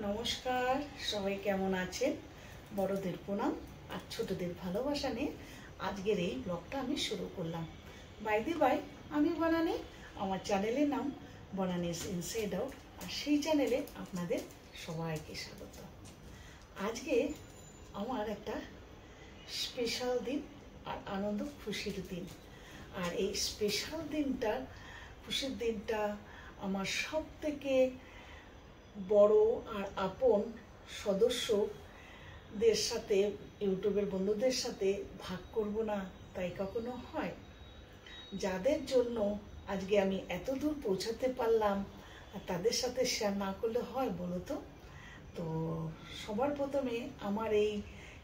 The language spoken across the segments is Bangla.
নমস্কার, সবাই কেমন আছেন? বড়দের প্রণাম আর ছোটদের ভালোবাসা নিয়ে আজকের এই ব্লগটা আমি শুরু করলাম। বাই দি বাই, আমি বনানী, আমার চ্যানেলের নাম বনানীস ইনসাইড আউট, আর সেই চ্যানেলে আপনাদের সবাইকে স্বাগত। আজকে আমার একটা স্পেশাল দিন আর আনন্দ খুশির দিন। আর এই স্পেশাল দিনটা, খুশির দিনটা আমার সব থেকে বড় আর আপন সদস্যদের সাথে, ইউটিউবের বন্ধুদের সাথে ভাগ করব না তাই কখনো হয়? যাদের জন্য আজকে আমি এত দূর পৌঁছাতে পারলাম আর তাদের সাথে শেয়ার না করলে হয় বলো তো? তো সবার প্রথমে আমার এই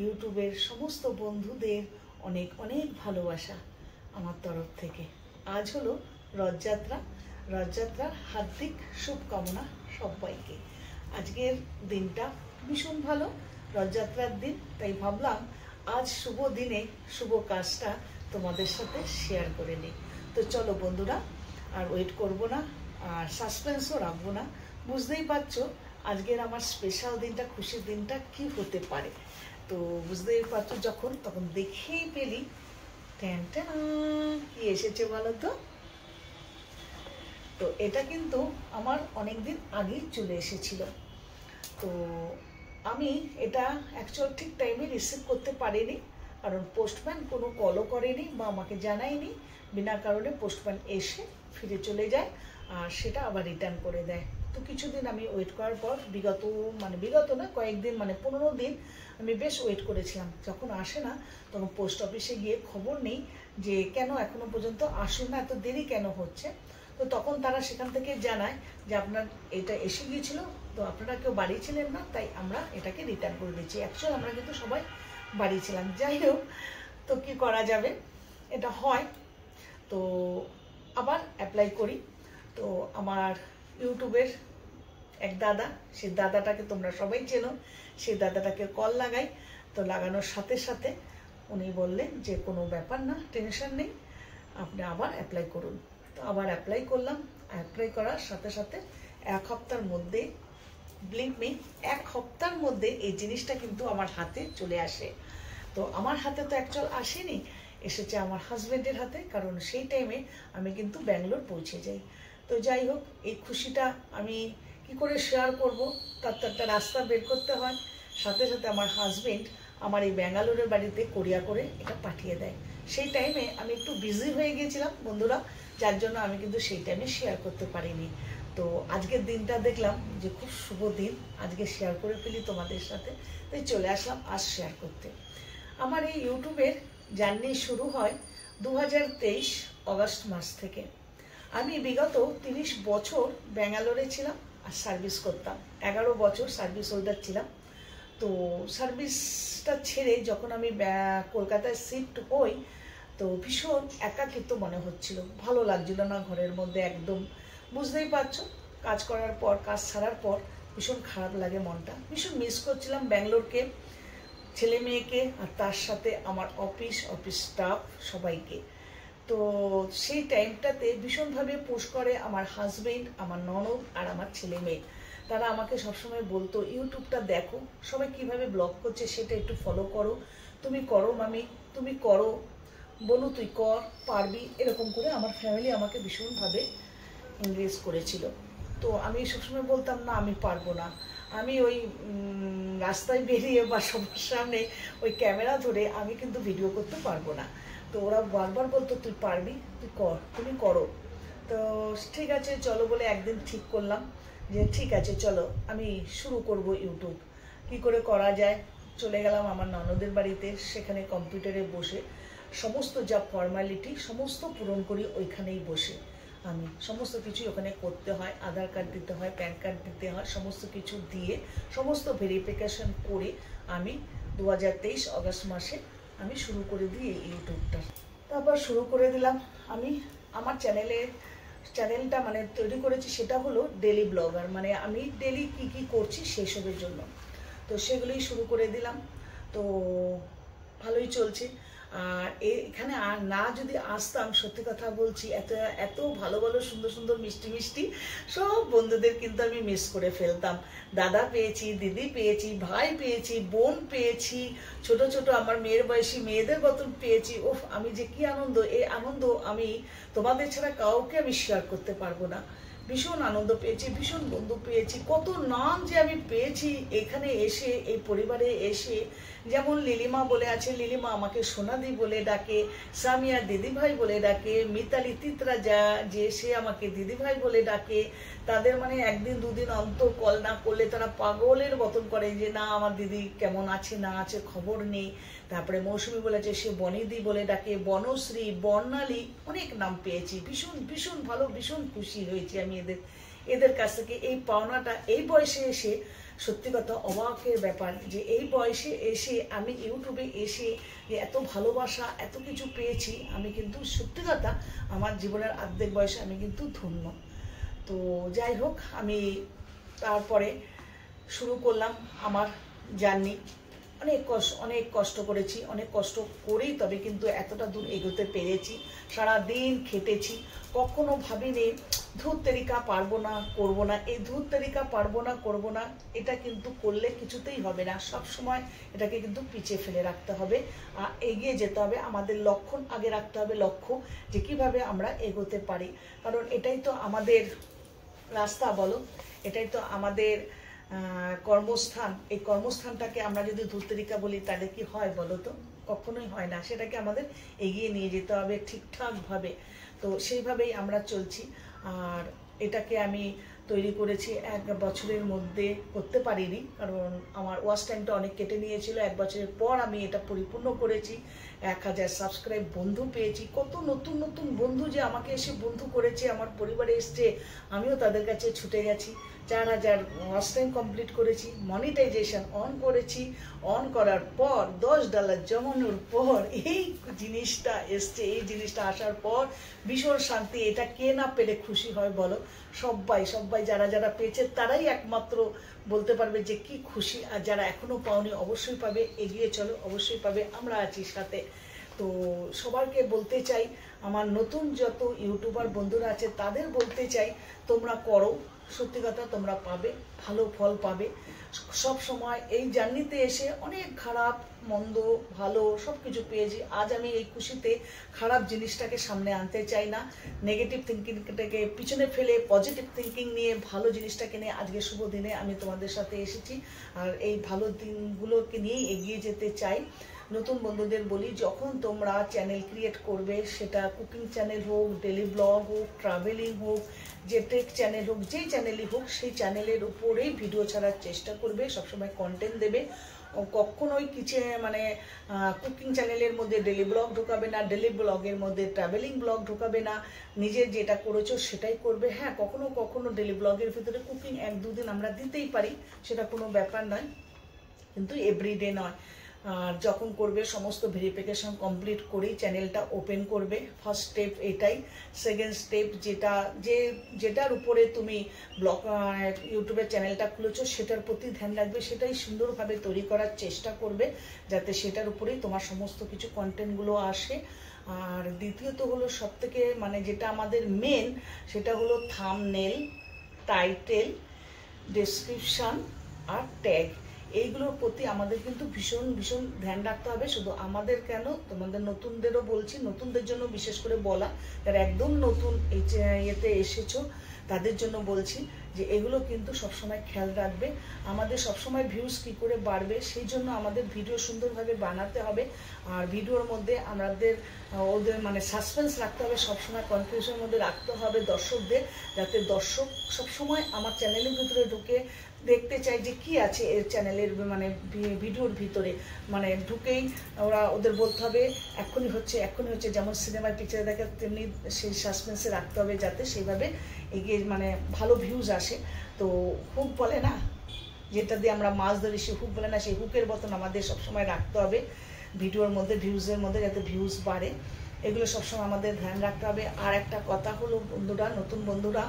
ইউটিউবের সমস্ত বন্ধুদের অনেক অনেক ভালোবাসা আমার তরফ থেকে। আজ হলো রথযাত্রা, রথযাত্রার হার্দিক শুভকামনা সবাইকে। আজকের দিনটা ভীষণ ভালো, রথযাত্রার দিন, তাই ভাবলাম আজ শুভ দিনে শুভ কাজটা তোমাদের সাথে শেয়ার করে নিই। তো চলো বন্ধুরা, আর ওয়েট করব না আর সাসপেন্সও রাখবো না। বুঝতেই পারছো আজকের আমার স্পেশাল দিনটা, খুশির দিনটা কি হতে পারে। তো বুঝতেই পারছো, যখন তখন দেখেই পেলি ট্যানটা কি এসেছে বলো তো? তো এটা কিন্তু আমার অনেক দিন আগেই চলে এসেছিল। তো আমি এটা অ্যাকচুয়াল ঠিক টাইমে রিসিভ করতে পারিনি, কারণ পোস্টম্যান কোনো কলও করেনি বা আমাকে জানায়নি। বিনা কারণে পোস্টম্যান এসে ফিরে চলে যায় আর সেটা আবার রিটার্ন করে দেয়। তো কিছুদিন আমি ওয়েট করার পর বিগত না কয়েকদিন, 15 দিন আমি বেশ ওয়েট করেছিলাম। যখন আসে না তখন পোস্ট অফিসে গিয়ে খবর নেই যে কেন এখনো পর্যন্ত আসে না, এত দেরি কেন হচ্ছে। তো তখন তারা সেখান থেকে জানায় যে আপনার এটা এসে গিয়েছিল, তো আপনারা কেউ বাড়ি ছিলেন না, তাই আমরা এটাকে রিটার্ন করে দিচ্ছি। অ্যাকচুয়াল আমরা কিন্তু সবাই বাড়ি ছিলাম। যাই হোক, তো কি করা যাবে, এটা হয়। তো আবার অ্যাপ্লাই করি। তো আমার ইউটিউবের এক দাদা, সেই দাদাটাকে তোমরা সবাই চেনো, সেই দাদাটাকে কল লাগাই। তো লাগানোর সাথে সাথে উনি বললেন যে কোনো ব্যাপার না, টেনশন নেই, আপনি আবার অ্যাপ্লাই করুন। তো আবার অ্যাপ্লাই করলাম। অ্যাপ্লাই করার সাথে সাথে এক সপ্তাহের মধ্যে, বিলিভ মি, এক সপ্তাহের মধ্যে এই জিনিসটা কিন্তু আমার হাতে চলে আসে। তো আমার হাতে তো অ্যাকচুয়াল আসেনি, এসেছে আমার হাজব্যান্ডের হাতে, কারণ সেই টাইমে আমি কিন্তু ব্যাঙ্গালোর পৌঁছে যাই। তো যাই হোক, এই খুশিটা আমি কি করে শেয়ার করব, তার তো একটা রাস্তা বের করতে হয়। সাথে সাথে আমার হাজব্যান্ড আমার এই ব্যাঙ্গালোরের বাড়িতে কোরিয়া করে এটা পাঠিয়ে দেয়। সেই টাইমে আমি একটু বিজি হয়ে গিয়েছিলাম বন্ধুরা, যার জন্য আমি কিন্তু সেই টাইমে শেয়ার করতে পারিনি। তো আজকের দিনটা দেখলাম যে খুব শুভ দিন, আজকে শেয়ার করে ফেলি তোমাদের সাথে, তাই চলে আসলাম আজ শেয়ার করতে। আমার এই ইউটিউবের জার্নি শুরু হয় 2023 অগস্ট মাস থেকে। আমি বিগত 30 বছর ব্যাঙ্গালোরে ছিলাম আর সার্ভিস করতাম। 11 বছর সার্ভিস হোল্ডার ছিলাম। তো সার্ভিসটা ছেড়ে যখন আমি কলকাতায় শিফট হই, তো ভীষণ একাকিত্ব মনে হচ্ছিল, ভালো লাগছিল না ঘরের মধ্যে একদম। বুঝতেই পারছো, কাজ করার পর, কাজ ছাড়ার পর ভীষণ খারাপ লাগে মনটা। ভীষণ মিস করছিলাম ব্যাঙ্গালোরকে, ছেলে মেয়েকে, আর তার সাথে আমার অফিস স্টাফ সবাইকে। তো সেই টাইমটাতে ভীষণভাবে পুশ করে আমার হাজবেন্ড, আমার ননদ আর আমার ছেলে মেয়ে। তারা আমাকে সবসময় বলতো ইউটিউবটা দেখো, সবাই কিভাবে ব্লগ করছে সেটা একটু ফলো করো, তুমি করো মামি, তুমি করো, বলু তুই কর, পারবি, এরকম করে আমার ফ্যামিলি আমাকে ভীষণভাবে এনকারেজ করেছিল। তো আমি সবসময় বলতাম না আমি পারবো না, আমি ওই রাস্তায় বেরিয়ে বা সবার সামনে ওই ক্যামেরা ধরে আমি কিন্তু ভিডিও করতে পারবো না। তো ওরা বারবার বলতো তুই পারবি, তুই কর, তুমি করো। তো ঠিক আছে চলো বলে একদিন ঠিক করলাম যে ঠিক আছে চলো আমি শুরু করব ইউটিউব। কি করে করা যায়, চলে গেলাম আমার ননদের বাড়িতে। সেখানে কম্পিউটারে বসে সমস্ত যা ফর্মালিটি সমস্ত পূরণ করি ওইখানেই বসে। আমি সমস্ত কিছু ওখানে করতে হয়, আধার কার্ড দিতে হয়, প্যান কার্ড দিতে হয়, সমস্ত কিছু দিয়ে সমস্ত ভেরিফিকেশন করে আমি 2023 অগস্ট মাসে আমি শুরু করে দিই এই ইউটিউবটা। তারপর শুরু করে দিলাম আমি আমার চ্যানেলটা তৈরি করেছি, সেটা হলো ডেলি ব্লগার, আমি ডেলি কি কি করছি সেসবের জন্য। তো সেগুলোই শুরু করে দিলাম। তো ভালোই চলছে। আর এখানে না যদি আসতাম, সত্যি কথা বলছি, এত এত ভালো ভালো সুন্দর সুন্দর মিষ্টি মিষ্টি সব বন্ধুদের কিন্তু আমি মিস করে ফেলতাম। দাদা পেয়েছি, দিদি পেয়েছি, ভাই পেয়েছি, বোন পেয়েছি, ছোট ছোট আমার মেয়ের বয়সী মেয়েদের মতন পেয়েছি। ওফ, আমি যে কি আনন্দ, এই আনন্দ আমি তোমাদের ছাড়া কাউকে আমি শেয়ার করতে পারবো না। ভীষণ আনন্দ পেয়েছি, ভীষণ বন্ধু পেয়েছি, কত নাম যে আমি পেয়েছি এখানে এসে, এই পরিবারে এসে। যেমন লিলিমা বলে আছে, লিলিমা আমাকে সোনাদি বলে ডাকে, সামিয়া দিদিভাই বলে ডাকে, মিতালি তিতরা যে সে আমাকে দিদিভাই বলে ডাকে। তাদের মানে একদিন দুদিন অন্তর কল না করলে তারা পাগলের মতন করে যে না আমার দিদি কেমন আছে না আছে খবর নেই। তারপরে মৌসুমী বলেছে সে বনিদি বলে ডাকে, বনশ্রী, বর্ণালী, অনেক নাম পেয়েছি। ভীষণ ভীষণ ভালো, ভীষণ খুশি হয়েছি আমি এদের কাছ থেকে। এই পাওনাটা এই বয়সে এসে সত্যি কথা অবাকের ব্যাপার যে এই বয়সে এসে আমি ইউটিউবে এসে যে এত ভালোবাসা এত কিছু পেয়েছি, আমি কিন্তু সত্যি কথা আমার জীবনের অর্ধেক বয়সে আমি কিন্তু ধন্য। তো যাই হোক, আমি তারপরে শুরু করলাম আমার জার্নি। অনেক কষ্ট করেছি, অনেক কষ্ট করেই তবে কিন্তু এতটা দূর এগোতে পেরেছি। সারাদিন খেটেছি, কখনো ভাবিনি ধূর তেরিকা পারবো না, করবো না। এই ধূর তেরিকা পারবো না, করবো না, এটা কিন্তু করলে কিছুতেই হবে না। সব সময় এটাকে কিন্তু পিছিয়ে ফেলে রাখতে হবে, আর এগিয়ে যেতে হবে। আমাদের লক্ষ্য আগে রাখতে হবে, লক্ষ্য যে কিভাবে আমরা এগোতে পারি, কারণ এটাই তো আমাদের রাস্তা বলো, এটাই তো আমাদের কর্মস্থান। এই কর্মস্থানটাকে আমরা যদি ধূর্তরিকা বলি তাহলে কি হয় বলো তো? কখনোই হয় না। সেটাকে আমাদের এগিয়ে নিয়ে যেতে হবে ঠিকঠাকভাবে। তো সেইভাবেই আমরা চলছি। আর এটাকে আমি তৈরি করেছি 1 বছরের মধ্যে, করতে পারিনি কারণ আমার ওয়াচ টাইমটা অনেক কেটে নিয়েছিল। 1 বছরের পর আমি এটা পরিপূর্ণ করেছি। 1000 সাবস্ক্রাইব বন্ধু পেয়েছি। কত নতুন নতুন বন্ধু যে আমাকে এসে বন্ধু করেছে, আমার পরিবারে এসছে, আমিও তাদের কাছে ছুটে গেছি। 4000 ওয়াচ টাইম কমপ্লিট করেছি, মনিটাইজেশন অন করেছি। অন করার পর $10 জমানোর পর এই জিনিসটা এসছে। এই জিনিসটা আসার পর ভীষণ শান্তি। এটা কে না পেরে খুশি হয় বলো? সবাই যারা পেয়েছে তারাই একমাত্র বলতে পারবে যে কি খুশি। আর যারা এখনো পাওনি অবশ্যই পাবে, এগিয়ে চলো, অবশ্যই পাবে, আমরা আছি সাথে। তো সবাইকে বলতে চাই, আমার নতুন যত ইউটিউবার বন্ধুরা আছে তাদের বলতে চাই তোমরা করো, সত্যি কথা তোমরা পাবে, ভালো ফল পাবে। সব সময় এই জার্নিতে এসে অনেক খারাপ মন্দ ভালো সব কিছু পেয়েছি। আজ আমি এই খুশিতে খারাপ জিনিসটাকে সামনে আনতে চাই না, নেগেটিভ থিঙ্কিংটাকে পিছনে ফেলে পজিটিভ থিঙ্কিং নিয়ে ভালো জিনিসটাকে নিয়ে আজকে শুভ দিনে আমি তোমাদের সাথে এসেছি। আর এই ভালো দিনগুলোকে নিয়েই এগিয়ে যেতে চাই। নতুন বন্ধুদের বলি, যখন তোমরা চ্যানেল ক্রিয়েট করবে, সেটা কুকিং চ্যানেল হোক, ডেলি ব্লগ হোক, ট্রাভেলিং হোক, যে টেক চ্যানেল হোক, যেই চ্যানেলই হোক, সেই চ্যানেলের উপরেই ভিডিও ছাড়ার চেষ্টা করবে, সবসময় কন্টেন্ট দেবে। কখনোই কিছু মানে কুকিং চ্যানেলের মধ্যে ডেলি ব্লগ ঢোকাবে না, ডেলি ব্লগের মধ্যে ট্রাভেলিং ব্লগ ঢোকাবে না। নিজের যেটা করেছো সেটাই করবে। হ্যাঁ, কখনো কখনো ডেলি ব্লগের ভিতরে কুকিং 1-2 দিন আমরা দিতেই পারি, সেটা কোনো ব্যাপার নয়, কিন্তু এভরিডে নয়। আর যখন করবে সমস্ত ভেরিফিকেশন কমপ্লিট করেই চ্যানেলটা ওপেন করবে। ফার্স্ট স্টেপ এটাই। সেকেন্ড স্টেপ যেটার উপরে তুমি ব্লগ ইউটিউবের চ্যানেলটা খুলেছো সেটার প্রতি ধ্যান রাখবে, সেটাই সুন্দরভাবে তৈরি করার চেষ্টা করবে যাতে সেটার উপরেই তোমার সমস্ত কিছু কন্টেন্টগুলো আসে। আর দ্বিতীয়ত হলো সবথেকে মানে যেটা আমাদের মেন, সেটা হলো থাম্বনেল, টাইটেল, ডেসক্রিপশন আর ট্যাগ। এইগুলোর প্রতি আমাদের কিন্তু ভীষণ ভীষণ ধ্যান রাখতে হবে। শুধু আমাদের কেন, তোমাদের নতুনদেরও বলছি, নতুনদের জন্য বিশেষ করে বলা, যারা একদম নতুন এই ইয়েতে এসেছো তাদের জন্য বলছি যে এগুলো কিন্তু সবসময় খেয়াল রাখবে। আমাদের সবসময় ভিউজ কী করে বাড়বে সেই জন্য আমাদের ভিডিও সুন্দরভাবে বানাতে হবে। আর ভিডিওর মধ্যে আমাদের ওদের মানে সাসপেন্স রাখতে হবে, সবসময় কনফিউশনের মধ্যে রাখতে হবে দর্শকদের, যাতে দর্শক সবসময় আমার চ্যানেলের ভিতরে ঢুকে দেখতে চাই যে কি আছে এর চ্যানেলের মানে ভিডিওর ভিতরে, মানে ঢুকেই ওদের বলতে হবে এক্ষুনি হচ্ছে। যেমন সিনেমার পিকচারে দেখে তেমনি সেই সাসপেন্সে রাখতে হবে যাতে সেইভাবে এগিয়ে মানে ভালো ভিউজ আসে। তো হুক বলে না, যেটা দিয়ে আমরা মাছ ধরি, সে হুক বলে না, সেই হুকের মতন আমাদের সবসময় রাখতে হবে ভিডিওর মধ্যে, ভিউজের মধ্যে, যাতে ভিউজ বাড়ে। এগুলো সবসময় আমাদের ধ্যান রাখতে হবে। আর একটা কথা হলো বন্ধুরা, নতুন বন্ধুরা,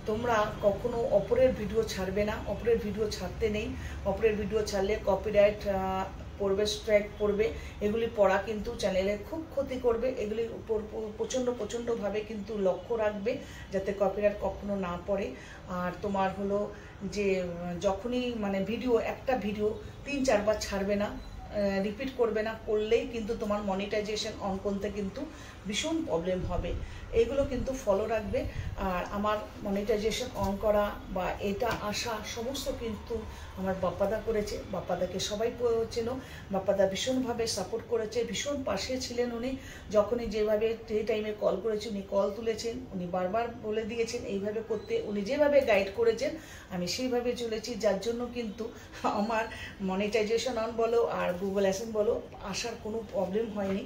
তোমরা কখনো অপরের ভিডিও ছাড়বে না, অপরের ভিডিও ছাড়তে নেই। অপরের ভিডিও ছাড়লে কপিরাইট পড়বে, স্ট্রাইক পড়বে, এগুলি পড়া কিন্তু চ্যানেলে খুব ক্ষতি করবে। এগুলি উপর প্রচণ্ডভাবে কিন্তু লক্ষ্য রাখবে যাতে কপিরাইট কখনো না পড়ে। আর তোমার হলো যে যখনই মানে একটা ভিডিও 3-4 বার ছাড়বে না, রিপিট করবে না, করলেই কিন্তু তোমার মনিটাইজেশন অন করতে কিন্তু ভীষণ প্রবলেম হবে। এইগুলো কিন্তু ফলো রাখবে। আর আমার মনিটাইজেশন অন করা বা এটা আসা সমস্ত কিন্তু আমার বাপ্পাদা করেছে। বাপ্পাদাকে সবাই চেনো। বাপ্পাদা ভীষণভাবে সাপোর্ট করেছে, ভীষণ পাশে ছিলেন উনি। যখনই যে টাইমে কল করেছে উনি কল তুলেছেন, উনি বারবার বলে দিয়েছেন এইভাবে করতে। উনি যেভাবে গাইড করেছেন আমি সেইভাবে চলেছি, যার জন্য কিন্তু আমার মনিটাইজেশন অন বলো আর গুগল অ্যাসেন্স বলো আসার কোনো প্রবলেম হয়নি।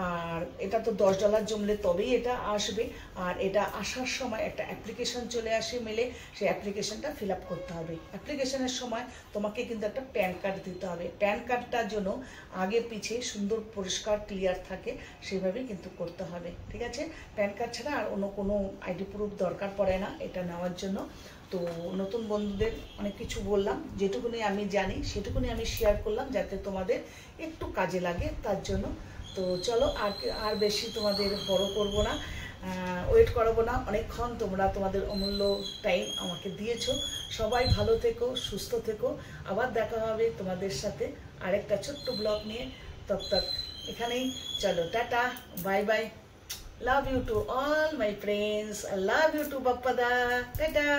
আর এটা তো $10 জমলে তবেই এটা আসবে। আর এটা আসার সময় একটা অ্যাপ্লিকেশন চলে আসে মেলে, সেই অ্যাপ্লিকেশনটা ফিল আপ করতে হবে। অ্যাপ্লিকেশনের সময় তোমাকে কিন্তু একটা প্যান কার্ড দিতে হবে। প্যান কার্ডটার জন্য আগে পিছে সুন্দর পরিষ্কার ক্লিয়ার থাকে, সেভাবেই কিন্তু করতে হবে, ঠিক আছে? প্যান কার্ড ছাড়া আর অন্য কোনো আইডি প্রুফ দরকার পড়ে না এটা নেওয়ার জন্য। তো নতুন বন্ধুদের অনেক কিছু বললাম, যেটুকুনি আমি জানি সেটুকুনি আমি শেয়ার করলাম যাতে তোমাদের একটু কাজে লাগে, তার জন্য। তো চলো আর বেশি তোমাদের বড় করব না, ওয়েট করাবো না অনেকক্ষণ। তোমরা তোমাদের অমূল্য টাইম আমাকে দিয়েছো। সবাই ভালো থেকো, সুস্থ থেকো। আবার দেখা হবে তোমাদের সাথে আরেকটা ছোট্ট ব্লগ নিয়ে। তব তক এখানেই চলো, tata, bye bye. Love you to all my friends. I love you to Bappada. Tada.